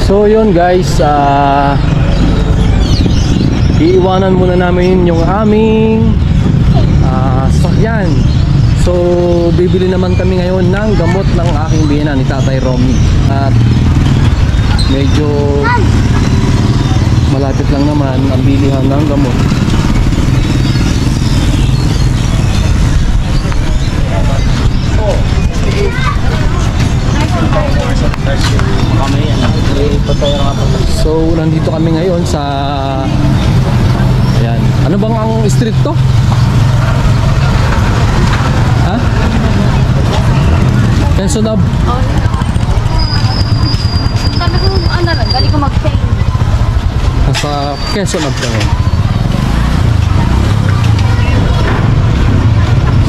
So yun guys, iiwanan muna namin yung aming sasakyan. So bibili naman kami ngayon ng gamot ng aking biyenan ni Tatay Romy. At medyo malapit lang naman ang bilihan ng gamot. So nandito kami ngayon sa, ayan, ano bang ang street to? Ha? Quezon Ave. Sabi ko, ano lang, galing ko mag-paint. Nasa Quezon Ave kami.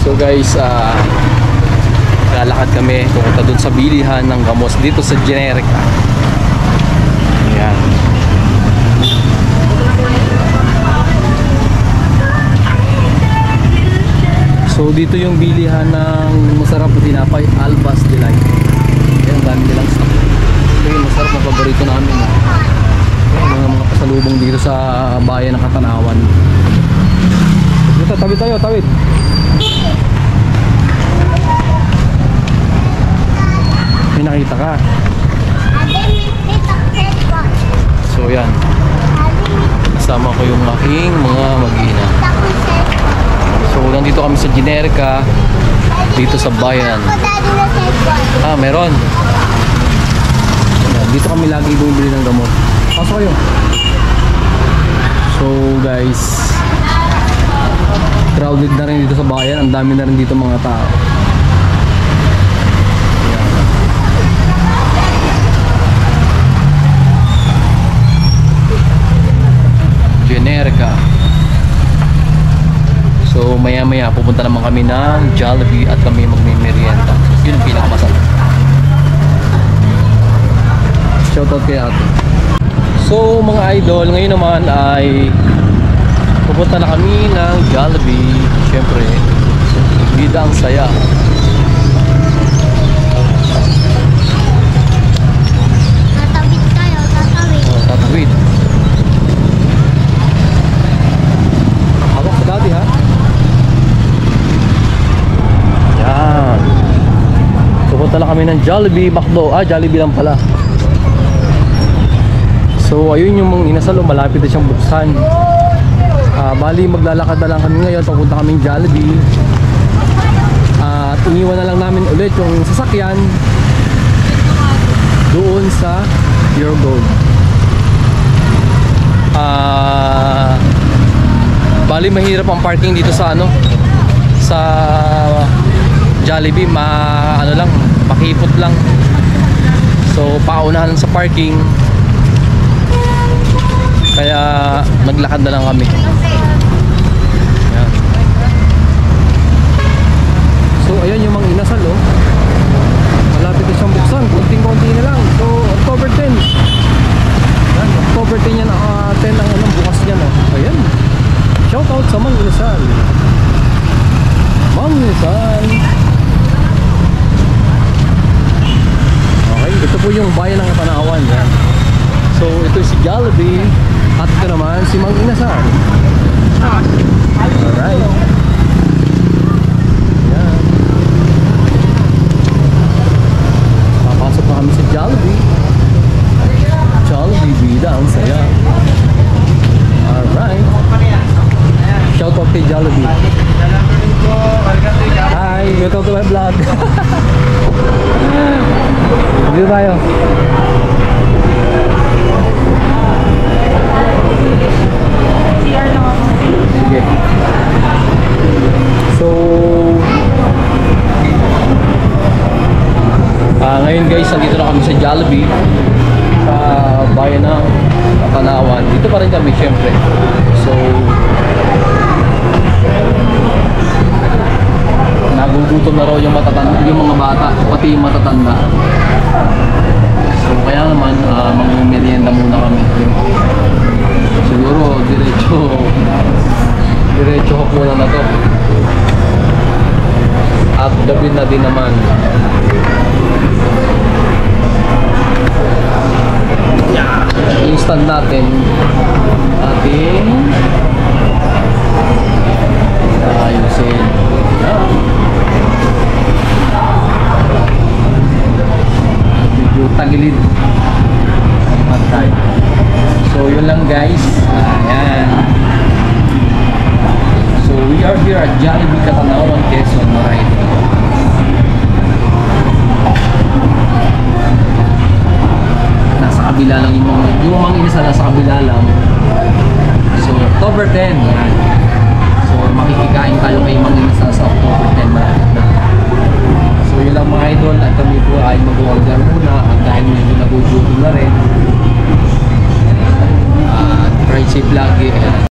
So guys, lalakad kami pupunta dun sa bilihan ng gamot dito sa Generica. Ayan. So dito yung bilihan ng masarap na tinapay, Albas Delight. Ayan, dami nilang stock. Ito yung masarap na paborito namin. Ayan, mga pasalubong dito sa bayan ng Katanawan. Dito, tawid tayo, tawid. May nakita ka. So yan, kasama ko yung aking mga mag-ina. So nandito kami sa Generica, dito sa bayan. Meron. Yan, dito kami lagi bumibili ng gamot. Pasok kayo. So guys, crowded na rin dito sa bayan. Ang dami na rin dito mga tao. Generica. So maya maya pupunta naman kami ng Jollibee at kami magme-merienda. Yun ang pinakamasarap. Shoutout kay ate. So mga idol, ngayon naman ay pupunta na kami ng Jollibee. Siyempre, bida ang saya. Tatawid tayo, tatawid. Tatawid. Hawak sa dati ha. Yan. Pupunta na kami ng Jollibee, McDo. Jollibee lang pala. So ayun yung mga inasal, malapit na siyang buksan. Bali maglalakad na lang kami ngayon, papunta kaming Jollibee. At iniwan na lang namin ulit yung sasakyan doon sa Pure Gold. Bali mahirap ang parking dito sa sa Jollibee, makipot lang. So paunahan sa parking. Kaya naglakad na lang kami. Ayan. So ayan yung mga inasal malapit na siyang buksan, konting-konti na lang. So October 10. Ayan, October 10 yan, 10 ang bukas yan. Ayan. Shoutout sa Mang Inasal. Mang Inasal. Okay, ito po yung bayan ng Katanawan. Yan. So ito si Jollibee at ito naman si Mang Inasal. Alright. Yan. Papasok na kami sa Jollibee. Jollibee, bida ang saya. Alright. Shoutout kay Jollibee. Hi, welcome to my vlog. Dito tayo. Sige. So ngayon guys, nandito na kami sa Jollibee, sa bayan ng Katanawan. Dito pa rin kami syempre. So nagugutom na raw yung mga bata, pati yung matatanda. So kaya naman mag-merienda muna kami. Siguro diretso hapunan na to. At gabi na din naman. stand natin. Ating ayusin. Yan. Medyo tagilid ang pantay. So yun lang guys. Ayan. So we are here at Jollibee Catanauan, Quezon, Moray. Nasa kabila lang